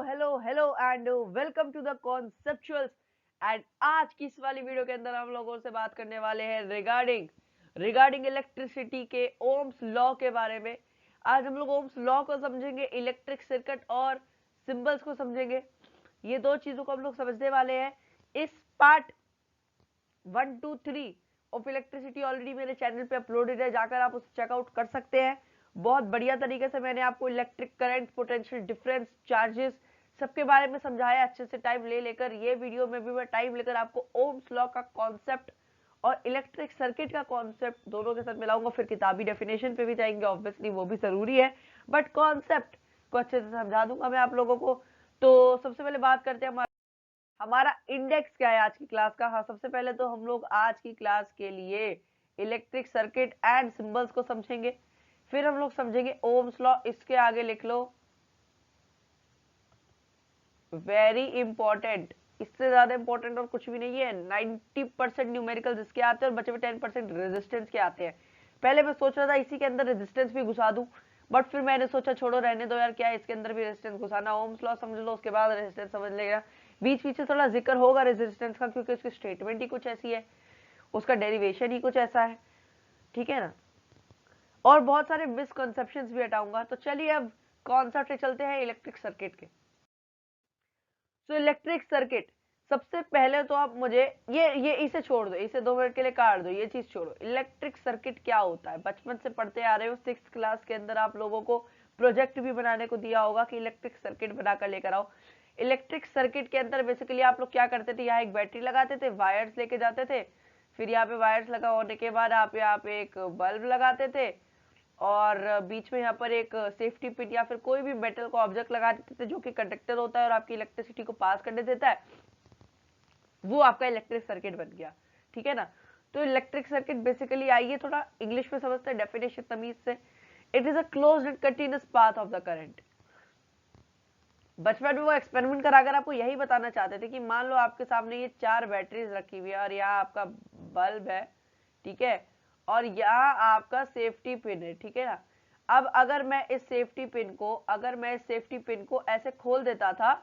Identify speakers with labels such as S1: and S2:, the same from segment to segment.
S1: Hello and welcome to the Conceptuals. एंड आज की इस वाली वीडियो के अंदर हम लोगों से बात करने वाले हैं रिगार्डिंग इलेक्ट्रिसिटी के ओम्स लॉ के बारे में। आज हम लोग ओम्स लॉ को समझेंगे, इलेक्ट्रिक सर्किट और सिंबल्स को समझेंगे। ये दो चीजों को हम लोग समझने वाले हैं। इस पार्ट 1 2 3 ऑफ इलेक्ट्रिसिटी ऑलरेडी मेरे चैनल पे अपलोडेड है, जाकर आप उसे चेकआउट कर सकते हैं। बहुत बढ़िया तरीके से मैंने आपको electric current, potential difference, charges सबके बारे में समझाया अच्छे से टाइम ले लेकर। ये वीडियो में भी मैं टाइम लेकर आपको ओम्स लॉ का कॉन्सेप्ट और इलेक्ट्रिक सर्किट का कॉन्सेप्ट दोनों के साथ मिलाऊंगा। फिर किताबी डेफिनेशन पे भी जाएंगे, ऑब्वियसली वो भी जरूरी है, बट कॉन्सेप्ट को अच्छे से समझा दूंगा मैं आप लोगों को। तो सबसे पहले बात करते हैं हमारा इंडेक्स क्या है आज की क्लास का। हाँ, सबसे पहले तो हम लोग आज की क्लास के लिए इलेक्ट्रिक सर्किट एंड सिंबल्स को समझेंगे। फिर हम लोग समझेंगे ओम्स लॉ। इसके आगे लिख लो वेरी इंपॉर्टेंट। इससे ज्यादा इंपॉर्टेंट और कुछ भी नहीं है। 90% न्यूमेरिकल इसके आते हैं और बचे हुए 10% रेजिस्टेंस के आते हैं। पहले मैं सोच रहा था इसी के अंदर रेजिस्टेंस भी घुसा दूं, बट फिर मैंने सोचा छोड़ो, रहने दो यार, क्या है इसके अंदर भी रेजिस्टेंस घुसाना। ओम्स लॉ समझ लो, उसके बाद रेजिस्टेंस समझ लेगा। बीच बीच से थोड़ा जिक्र होगा रेजिस्टेंस का, क्योंकि उसकी स्टेटमेंट ही कुछ ऐसी है, उसका डेरिवेशन ही कुछ ऐसा है, ठीक है ना। और बहुत सारे मिसकंसेप्शंस भी हटाऊंगा। तो चलिए अब कॉन्सेप्ट से चलते हैं इलेक्ट्रिक सर्किट के। तो इलेक्ट्रिक सर्किट, सबसे पहले तो आप मुझे ये इसे छोड़ दो, इसे 2 मिनट के लिए काट दो, ये चीज छोड़ो। इलेक्ट्रिक सर्किट क्या होता है, बचपन से पढ़ते आ रहे हो। 6th क्लास के अंदर आप लोगों को प्रोजेक्ट भी बनाने को दिया होगा कि इलेक्ट्रिक सर्किट बनाकर लेकर आओ। इलेक्ट्रिक सर्किट के अंदर बेसिकली आप लोग क्या करते थे, यहाँ एक बैटरी लगाते थे, वायर्स लेके जाते थे। फिर यहाँ पे वायर्स लगा होने के बाद आप यहाँ पे एक बल्ब लगाते थे, और बीच में यहाँ पर एक सेफ्टी पिन या फिर कोई भी मेटल को ऑब्जेक्ट लगा देते थे, जो कि कंडक्टर होता है और आपकी इलेक्ट्रिसिटी को पास करने देता है। वो आपका इलेक्ट्रिक सर्किट बन गया, ठीक है ना। तो इलेक्ट्रिक सर्किट बेसिकली, आइए थोड़ा इंग्लिश में समझते हैं डेफिनेशन तमीज से। It is a closed end continuous path of the current. बचपन में वो एक्सपेरिमेंट कराकर आपको यही बताना चाहते थे कि मान लो आपके सामने ये 4 बैटरीज रखी हुई है और यहाँ आपका बल्ब है, ठीक है, और यहाँ आपका सेफ्टी पिन है, ठीक है ना। अब अगर मैं इस सेफ्टी पिन को ऐसे खोल देता था,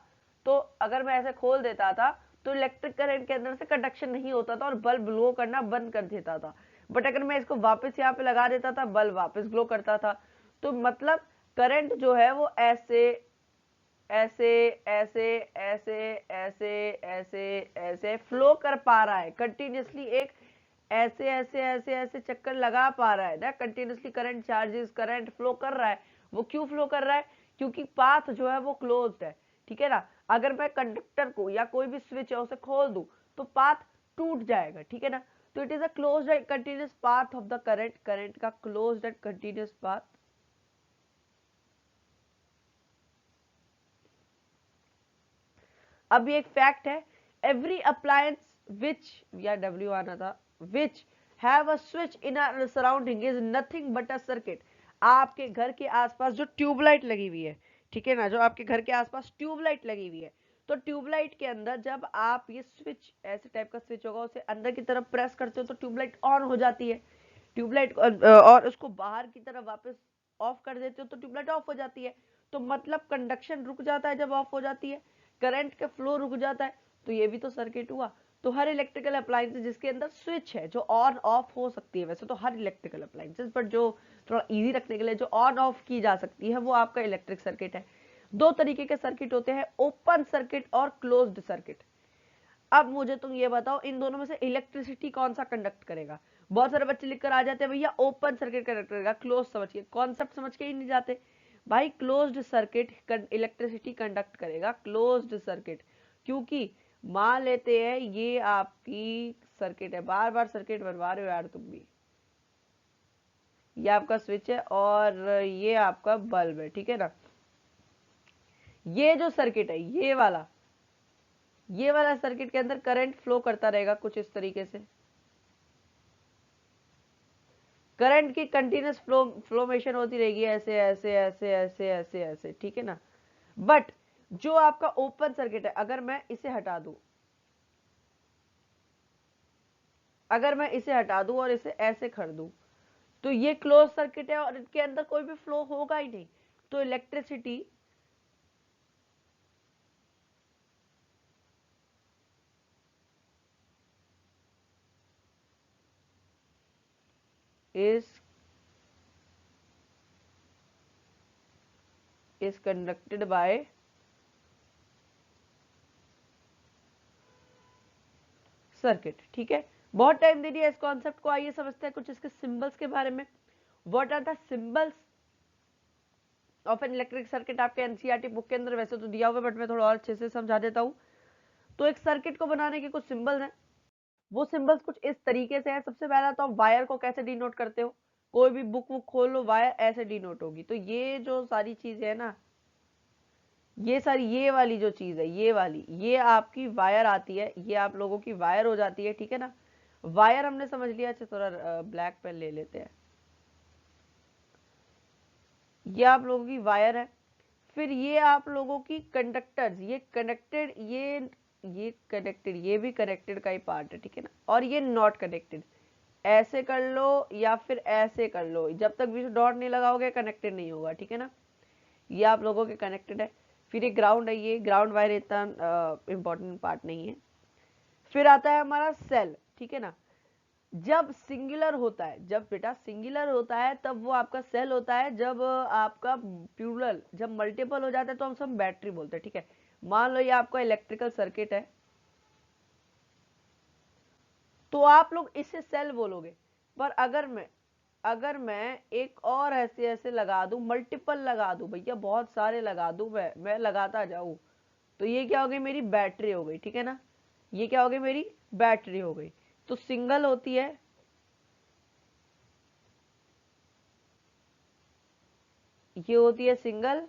S1: तो अगर मैं ऐसे खोल देता था तो इलेक्ट्रिक करंट के अंदर से कंडक्शन नहीं होता था और बल्ब ग्लो करना बंद कर देता था। बट अगर मैं इसको वापस यहाँ पे लगा देता था, बल्ब वापस ग्लो करता था। तो मतलब करंट जो है वो ऐसे ऐसे ऐसे ऐसे ऐसे ऐसे ऐसे फ्लो कर पा रहा है कंटिन्यूसली। एक ऐसे ऐसे ऐसे ऐसे चक्कर लगा पा रहा है ना continuously. Current charges, current flow कर रहा है। वो क्यों फ्लो कर रहा है? क्योंकि पाथ जो है वो क्लोज्ड है, ठीक है ना। अगर मैं कंडक्टर को या कोई भी स्विच है उसे खोल दूं तो पाथ टूट जाएगा, ठीक है ना। तो it is a closed end continuous path of the current. Current का क्लोज्ड एंड कंटिन्यूअस पाथ। अब ये एक फैक्ट है, एवरी अप्लायंस विच, या डब्ल्यू आना था, which have a switch in our surrounding is nothing but a circuit. आपके घर के आसपास जो ट्यूबलाइट लगी हुई है, ठीक है ना, जो आपके घर के आसपास ट्यूबलाइट लगी हुई है, तो ट्यूबलाइट के अंदर जब आप ये स्विच, ऐसे टाइप का स्विच होगा, उसे अंदर की तरफ प्रेस करते हो तो ट्यूबलाइट ऑन हो जाती है। ट्यूबलाइट और उसको बाहर की तरफ वापस ऑफ कर देते हो तो ट्यूबलाइट ऑफ हो जाती है। तो मतलब कंडक्शन रुक जाता है जब ऑफ हो जाती है, करंट का फ्लो रुक जाता है। तो ये भी तो सर्किट हुआ। तो हर इलेक्ट्रिकल अप्लायंसेस जिसके अंदर स्विच है, जो ऑन ऑफ हो सकती है, वैसे तो हर इलेक्ट्रिकल अप्लायंसेस, बट जो थोड़ा इजी रखने के लिए जो ऑन ऑफ की जा सकती है, वो आपका इलेक्ट्रिक सर्किट है। दो तरीके के सर्किट होते हैं, ओपन सर्किट और क्लोज्ड सर्किट। अब मुझे तुम ये बताओ, इन दोनों में से इलेक्ट्रिसिटी कौन सा कंडक्ट करेगा? बहुत सारे बच्चे लिखकर आ जाते हैं भैया ओपन सर्किट कंडक्ट करेगा। क्लोज समझ के, कॉन्सेप्ट समझ के ही नहीं जाते। भाई क्लोज्ड सर्किट इलेक्ट्रिसिटी कंडक्ट करेगा, क्लोज्ड सर्किट। क्योंकि मान लेते हैं ये आपकी सर्किट है, बार बार सर्किट बनवा रहे हो यार तुम भी। ये आपका स्विच है और ये आपका बल्ब है, ठीक है ना। ये जो सर्किट है, ये वाला सर्किट के अंदर करंट फ्लो करता रहेगा कुछ इस तरीके से। करंट की कंटिन्यूस फ्लोमेशन होती रहेगी, ऐसे ऐसे ऐसे ऐसे ऐसे ऐसे, ठीक है ना। बट जो आपका ओपन सर्किट है, अगर मैं इसे हटा दूं, और इसे ऐसे कर दूं, तो ये क्लोज सर्किट है और इसके अंदर कोई भी फ्लो होगा ही नहीं। तो electricity is conducted by circuit. ठीक है, बहुत टाइम दे दिया इस कॉन्सेप्ट को, आइए समझते हैं कुछ इसके सिंबल्स के बारे में। What are the symbols of an electric circuit? आपके एनसीईआरटी बुक के अंदर वैसे तो दिया हुआ है, बट मैं थोड़ा और अच्छे से समझा देता हूँ। तो एक सर्किट को बनाने के कुछ सिंबल्स हैं, वो सिंबल्स कुछ इस तरीके से है। सबसे पहला तो आप वायर को कैसे डिनोट करते हो, कोई भी बुक वुक खोल लो, वायर ऐसे डिनोट होगी। तो ये जो सारी चीजें है ना, ये सारी, ये वाली जो चीज है, ये वाली, ये आपकी वायर आती है, ये आप लोगों की वायर हो जाती है। ठीक है ना, वायर हमने समझ लिया। अच्छा थोड़ा ब्लैक पेन ले लेते हैं। ये आप लोगों की वायर है। फिर ये आप लोगों की कंडक्टर्स, ये कनेक्टेड, ये कनेक्टेड, ये भी कनेक्टेड का ही पार्ट है। ठीक है ना, और ये नॉट कनेक्टेड। ऐसे कर लो या फिर ऐसे कर लो, जब तक बीच डॉट नहीं लगाओगे कनेक्टेड नहीं होगा। ठीक है ना, ये आप लोगों के कनेक्टेड है। फिर ये ग्राउंड है, ये ग्राउंड वायर इतना इंपॉर्टेंट पार्ट नहीं है। फिर आता है हमारा सेल। ठीक है ना, जब सिंगुलर होता है, जब बेटा सिंगुलर होता है तब वो आपका सेल होता है। जब आपका प्लूरल, जब मल्टीपल हो जाता है तो हम सब बैटरी बोलते हैं। ठीक है, मान लो ये आपका इलेक्ट्रिकल सर्किट है, तो आप लोग इसे सेल बोलोगे। पर अगर मैं एक और ऐसे ऐसे लगा दूं, मल्टीपल लगा दूं भैया, बहुत सारे लगा दूं, मैं लगाता जाऊं, तो ये क्या हो गई, मेरी बैटरी हो गई। ठीक है ना, ये क्या हो गई, मेरी बैटरी हो गई। तो सिंगल होती है, ये होती है सिंगल,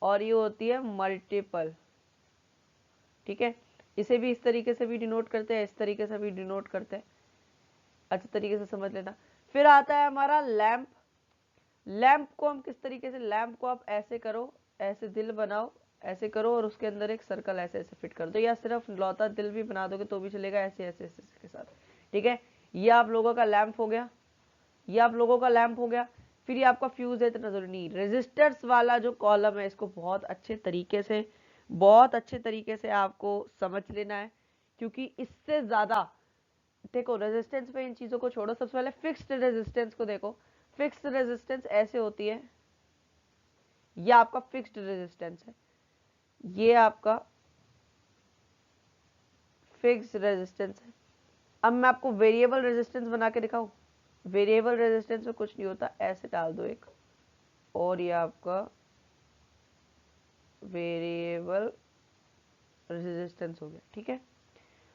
S1: और ये होती है मल्टीपल। ठीक है, इसे भी इस तरीके से भी डिनोट करते हैं, इस तरीके से भी डिनोट करते हैं, अच्छे तरीके से समझ लेना। फिर आता है हमारा लैंप। लैंप को हम किस तरीके से, लैंप को आप ऐसे करो, ऐसे दिल बनाओ, ऐसे करो, और उसके अंदर एक सर्कल ऐसे ऐसे फिट कर दो, या सिर्फ लौता दिल भी बना दोगे तो भी चलेगा, ऐसे ऐसे ऐसे के साथ। ठीक है, ये आप लोगों का लैंप हो गया, ये आप लोगों का लैंप हो गया। फिर ये आपका फ्यूज है, इतना जरूरी नहीं। रेजिस्टर्स वाला जो कॉलम है, इसको बहुत अच्छे तरीके से, बहुत अच्छे तरीके से आपको समझ लेना है, क्योंकि इससे ज्यादा देखो, रेजिस्टेंस पे इन चीजों को छोड़ो, सबसे पहले फिक्स्ड रेजिस्टेंस को देखो। फिक्स्ड रेजिस्टेंस ऐसे होती है, ये आपका फिक्स्ड रेजिस्टेंस है, ये आपका फिक्स्ड रेजिस्टेंस है। अब मैं आपको वेरिएबल रेजिस्टेंस बना के दिखाऊं। वेरिएबल रेजिस्टेंस में कुछ नहीं होता, ऐसे डाल दो एक, और ये आपका वेरिएबल रेजिस्टेंस हो गया। ठीक है,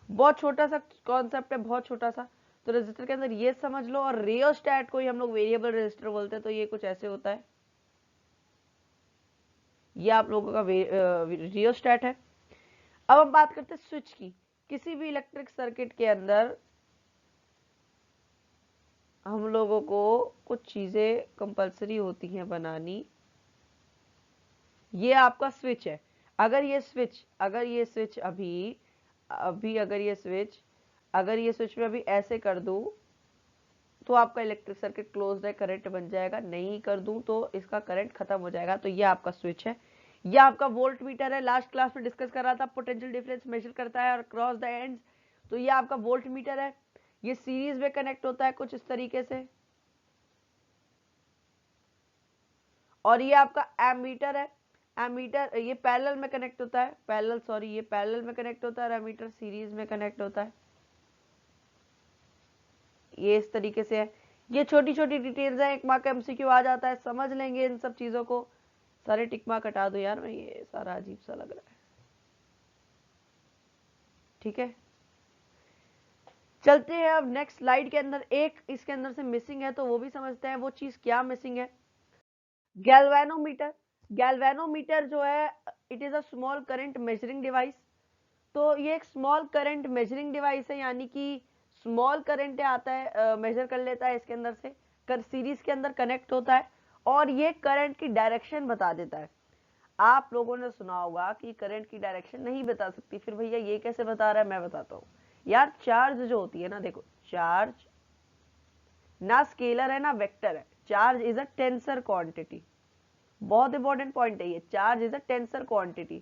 S1: बहुत छोटा सा कॉन्सेप्ट है, बहुत छोटा सा। तो रेजिस्टर के अंदर ये समझ लो, और रियोस्टैट को ही हम लोग वेरिएबल रेजिस्टर बोलते हैं। तो ये कुछ ऐसे होता है, ये आप लोगों का रियोस्टैट है। अब हम बात करते हैं स्विच की। किसी भी इलेक्ट्रिक सर्किट के अंदर हम लोगों को कुछ चीजें कंपलसरी होती हैं बनानी। ये आपका स्विच है। अगर ये स्विच अभी अभी अगर ये स्विच में अभी ऐसे कर दूं तो आपका इलेक्ट्रिक सर्किट क्लोज्ड है, करंट बन जाएगा। नहीं कर दूं तो इसका करंट खत्म हो जाएगा। तो ये आपका स्विच है। ये आपका वोल्ट मीटर है, लास्ट क्लास में डिस्कस कर रहा था, पोटेंशियल डिफरेंस मेजर करता है और क्रॉस द एंड्स। तो ये आपका वोल्ट मीटर है, ये सीरीज में कनेक्ट होता है कुछ इस तरीके से। और ये आपका एमीटर है, एमीटर ये पैरेलल में कनेक्ट होता है, ये पैरेलल में कनेक्ट होता है, और एमीटर सीरीज में कनेक्ट होता है। ये इस तरीके से है। ये छोटी छोटी डिटेल्स है, एक मार्क एमसीक्यू आ जाता है, समझ लेंगे इन सब चीजों को। सारे टिक मार्क हटा दो यार, मैं ये सारा अजीब सा लग रहा है। ठीक है, चलते हैं अब नेक्स्ट स्लाइड के अंदर। एक इसके अंदर से मिसिंग है, तो वो भी समझते हैं वो चीज क्या मिसिंग है। गैल्वेनोमीटर। गैल्वेनोमीटर जो है, it is a small current measuring device. तो ये एक स्मॉल करंट मेजरिंग डिवाइस है, यानी कि स्मॉल करंट आता है, मेजर कर लेता है इसके अंदर से, सीरीज के अंदर कनेक्ट होता है, और ये करंट की डायरेक्शन बता देता है। आप लोगों ने सुना होगा कि करंट की डायरेक्शन नहीं बता सकती, फिर भैया ये कैसे बता रहा है, मैं बताता हूँ यार। चार्ज जो होती है ना, देखो चार्ज ना स्केलर है ना वेक्टर है, charge is a tensor quantity. बहुत इंपॉर्टेंट पॉइंट है ये, charge is a tensor quantity,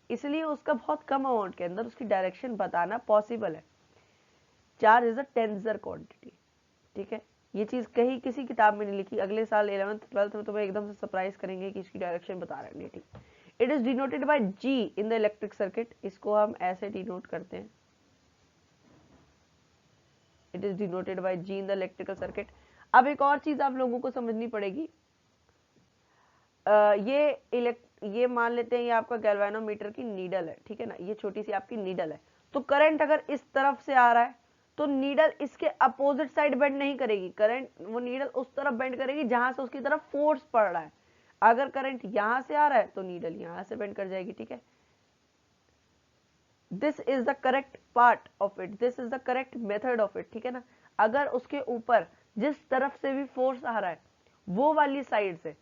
S1: इसलिए उसका बहुत कम अमाउंट के अंदर उसकी डायरेक्शन बताना पॉसिबल है। Charge is a tensor quantity. ठीक है, ये चीज कहीं किसी किताब में नहीं लिखी, अगले साल 11th 12th में तुम्हें एकदम से सरप्राइज करेंगे कि इसकी डायरेक्शन बता रहा है नीटिंग। It is denoted by G in the electric circuit, इसको हम ऐसे डिनोट करते हैं, it is denoted by G in the electrical circuit. अब एक और चीज आप लोगों को समझनी पड़ेगी, ये मान लेते हैं ये आपका गैल्वेनोमीटर की नीडल है, ठीक है ना, ये छोटी सी आपकी नीडल है। तो करंट अगर इस तरफ से आ रहा है तो नीडल इसके अपोजिट साइड बेंड नहीं करेगी, करंट वो नीडल उस तरफ बेंड करेगी जहां से उसकी तरफ फोर्स पड़ रहा है। अगर करंट यहां से आ रहा है तो नीडल यहां से बेंड कर जाएगी, ठीक है। This is the correct part of it, this is the correct method of it, ठीक है ना। अगर उसके ऊपर जिस तरफ से भी फोर्स आ रहा है वो वाली साइड से,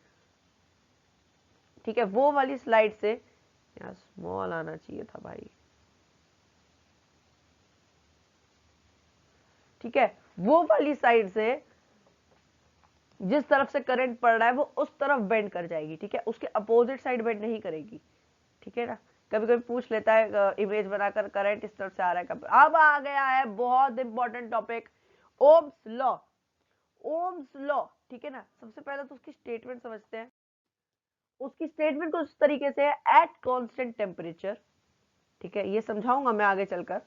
S1: ठीक है, वो वाली स्लाइड से, यहाँ स्मॉल आना चाहिए था भाई, ठीक है, वो वाली साइड से जिस तरफ से करंट पड़ रहा है वो उस तरफ बेंड कर जाएगी, ठीक है, उसके अपोजिट साइड बेंड नहीं करेगी, ठीक है ना। कभी कभी पूछ लेता है इमेज बनाकर करंट इस तरफ से आ रहा है कब। अब आ गया है बहुत important topic, Ohm's law. Ohms law, ठीक है ना। सबसे पहले तो उसकी स्टेटमेंट समझते हैं। उसकी स्टेटमेंट कुछ इस तरीके से है, एट कांस्टेंट टेम्परेचर, ठीक है, ये समझाऊंगा मैं आगे चलकर।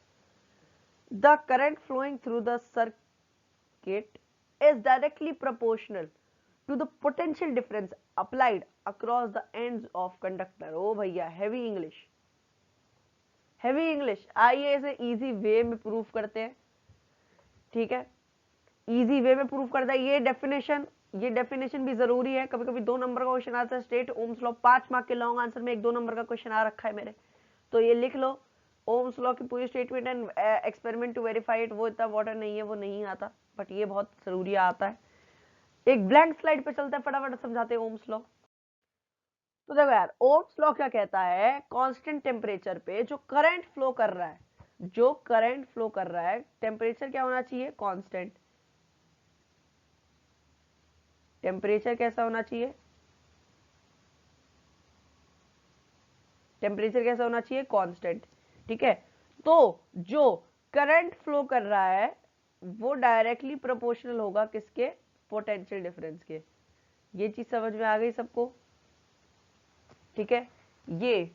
S1: The current flowing through the circuit is directly proportional to the potential difference applied across the ends of conductor। ओ भैया हैवी इंग्लिश, हैवी इंग्लिश। आइए इसे इजी वे में प्रूफ करते हैं, ठीक है, इजी वे में प्रूफ करता है। ये डेफिनेशन भी जरूरी है, कभी कभी 2 नंबर का क्वेश्चन आता है स्टेट ओम्स लॉ, 5 मार्क के लॉन्ग आंसर में 1-2 नंबर का क्वेश्चन आ रखा है मेरे, तो ये लिख लो। ओम्स लॉ की पूरी statement and experiment to verify it, वो इतना वाटर नहीं है, वो नहीं आता, बट ये बहुत जरूरी आता है। एक ब्लैंक स्लाइड पे चलता है, फटाफट समझाते हैं ओम्स लॉ। तो देखो यार, ओम्स लॉ क्या कहता है, कांस्टेंट टेम्परेचर पे जो करंट फ्लो कर रहा है, जो करंट फ्लो कर रहा है, टेम्परेचर क्या होना चाहिए, कांस्टेंट। टेम्परेचर कैसा होना चाहिए, टेम्परेचर कैसा होना चाहिए, कांस्टेंट, ठीक है। तो जो करंट फ्लो कर रहा है वो डायरेक्टली प्रोपोर्शनल होगा किसके, पोटेंशियल डिफरेंस के। ये चीज समझ में आ गई सबको, ठीक है। ये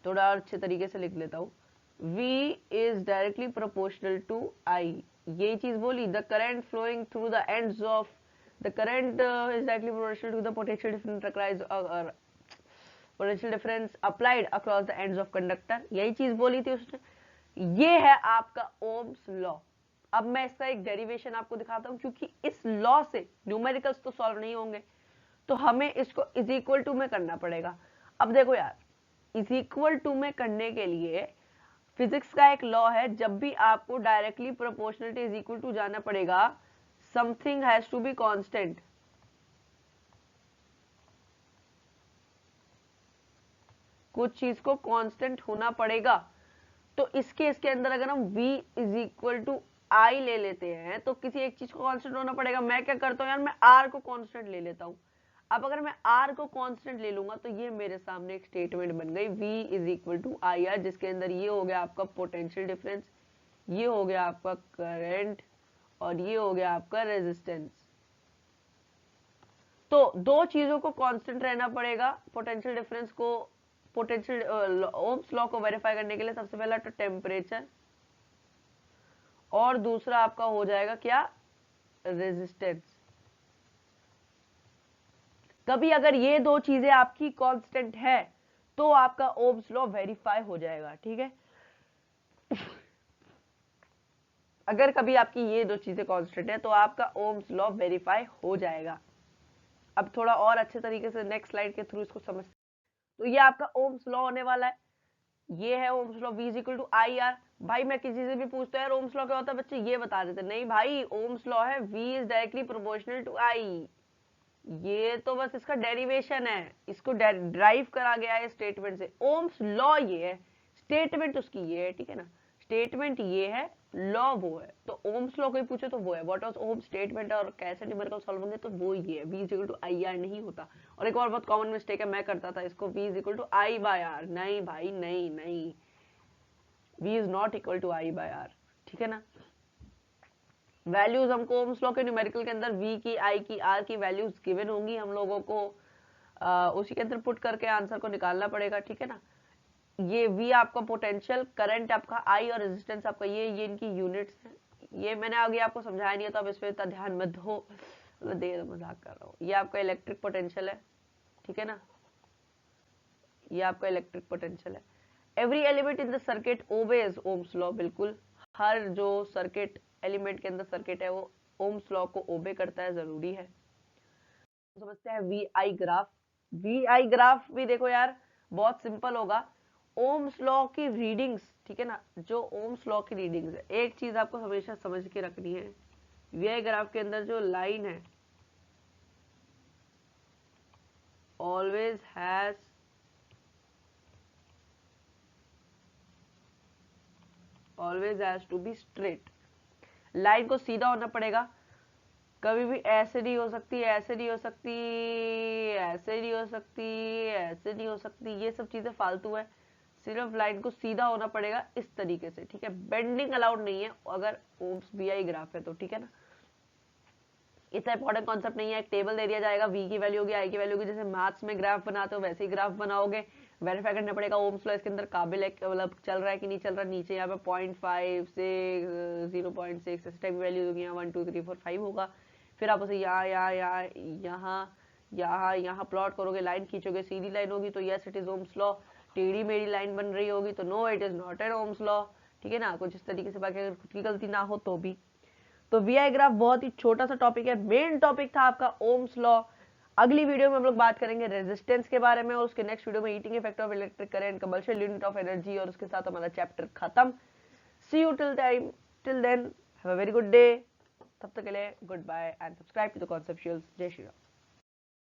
S1: थोड़ा और अच्छे तरीके से लिख लेता हूं, V is directly proportional to I। ये चीज बोली, the current flowing through the ends of the current is directly proportional to the potential difference across potential difference applied across the ends of conductor, यही चीज बोली थी उसने। ये है आपका ओम्स लॉ। अब मैं इसका एक डेरिवेशन आपको दिखाता हूं, क्योंकि इस लॉ से न्यूमेरिकल्स तो सॉल्व नहीं होंगे, तो हमें इसको इज इक्वल टू में करना पड़ेगा। अब देखो यार, इज इक्वल टू में करने के लिए फिजिक्स का एक लॉ है, जब भी आपको directly proportionality is equal to जाना पड़ेगा, something has to be constant. कुछ चीज को कांस्टेंट होना पड़ेगा। तो इसके अंदर अगर हम v इज इक्वल टू आई ले लेते हैं तो किसी एक चीज को कांस्टेंट होना पड़ेगा। मैं क्या करता हूं यार, मैं r को कांस्टेंट ले लेता हूं। अब अगर मैं r को कांस्टेंट ले लूंगा तो ये मेरे सामने एक स्टेटमेंट बन गई, v is equal to I R, जिसके अंदर ये हो गया आपका पोटेंशियल डिफरेंस, ये हो गया आपका करंट, और ये हो गया आपका रेजिस्टेंस। तो दो चीजों को कांस्टेंट रहना पड़ेगा, पोटेंशियल डिफरेंस को, पोटेंशियल ओम्स लॉ को वेरीफाई करने के लिए सबसे पहला तो टेम्परेचर, और दूसरा आपका हो जाएगा क्या, रेजिस्टेंस। कभी अगर ये दो चीजें आपकी कांस्टेंट है तो आपका ओम्स लॉ वेरीफाई हो जाएगा, ठीक है। अगर कभी आपकी ये दो चीजें कांस्टेंट है तो आपका ओम्स लॉ वेरीफाई हो जाएगा। अब थोड़ा और अच्छे तरीके से नेक्स्ट स्लाइड के थ्रू इसको समझते हैं। तो ये आपका ओम्स लॉ होने वाला है, ये है Ohm's law, v is equal to I R. भाई मैं किसी से भी पूछता है यार ओम्स लॉ क्या होता है, बच्चे ये बता देते नहीं भाई, ओम्स लॉ है v is directly proportional to i। ये तो बस इसका डेरिवेशन है, इसको ड्राइव करा गया है स्टेटमेंट से। ओम्स लॉ ये है, स्टेटमेंट उसकी ये है, ठीक है ना। स्टेटमेंट ये है, लॉ वो है। तो ओम्स लॉ कोई पूछे तो वो है, व्हाट वाज ओम्स स्टेटमेंट और कैसे न्यूमेरिकल सॉल्व होंगे, तो वो ही है, v is equal to I R नहीं होता। और एक और बहुत कॉमन मिस्टेक है, मैं करता था इसको, v is equal to I by R. नहीं भाई नहीं नहीं, v is not equal to I by R, ठीक है ना। वैल्यूज हमको ओम्स लॉ के न्यूमेरिकल के अंदर V की, I की, R की वैल्यूज गिवन होंगी, हम लोगों को उसी के अंदर पुट करके आंसर को निकालना पड़ेगा, ठीक है ना। ये V आपका पोटेंशियल, करंट आपका I और रेजिस्टेंस आपका ये इनकी यूनिट्स हैं। ये मैंने आगे आपको समझाया नहीं है तो आप इस पर इतना ध्यान मत दो, देर मजाक कर रहा हूँ। ये आपका इलेक्ट्रिक पोटेंशियल है, ठीक है ना, ये आपका इलेक्ट्रिक पोटेंशियल है। Every element in the circuit obeys Ohm's law, बिल्कुल हर जो सर्किट एलिमेंट के अंदर सर्किट है वो ओम्स लॉ को ओबे करता है, जरूरी है। समझते हैं V I graph. V I graph भी देखो यार बहुत सिंपल होगा। ओम्स लॉ की रीडिंग्स, ठीक है ना, जो ओम्स लॉ की रीडिंग्स है, एक चीज आपको हमेशा समझ के रखनी है, वी आई ग्राफ के अंदर जो लाइन है always has to be straight. Line को सीधा होना पड़ेगा, कभी भी ऐसे नहीं हो सकती, ऐसे नहीं हो सकती, ऐसे नहीं हो सकती, ऐसे नहीं हो सकती, ये सब चीजें फालतू है। सिर्फ लाइन को सीधा होना पड़ेगा इस तरीके से, ठीक है। बेंडिंग अलाउड नहीं है अगर ओम्स वी आई ग्राफ है तो, ठीक है ना। इतना इंपॉर्टेंट कॉन्सेप्ट नहीं है, एक टेबल दे दिया जाएगा, वी की वैल्यू होगी, आई की वैल्यू होगी, जैसे मैथ्स में ग्राफ बनाते हो वैसे ही ग्राफ बनाओगे। वेरीफाई करना पड़ेगा ओम्स लॉ इसके अंदर काबिल है, मतलब चल रहा है कि नहीं चल रहा। नीचे यहाँ पे 0.5 से 0.6 इस टाइप की वैल्यू होगी, यहाँ 1 2 3 4 5 होगा। फिर आप उसे यहाँ यहाँ यहाँ यहाँ यहाँ यहाँ प्लॉट करोगे, लाइन खींचोगे, सीधी लाइन होगी तो yes it is Ohm's law. टेढ़ी मेढ़ी लाइन बन रही होगी तो no it is not an Ohm's law, ठीक है ना। कुछ इस तरीके से, बाकी अगर खुद की गलती ना हो तो भी। तो वीआई ग्राफ बहुत ही छोटा सा टॉपिक है, मेन टॉपिक था आपका ओम्स लॉ। अगली वीडियो में हम लोग बात करेंगे रेजिस्टेंस के बारे में, और उसके नेक्स्ट वीडियो में heating effect of electric current, combustion unit of energy, और उसके साथ हमारा चैप्टर खत्म। See you till then have a very good day. तब तक के लिए good bye and subscribe to the Conceptuals. जय श्री राम।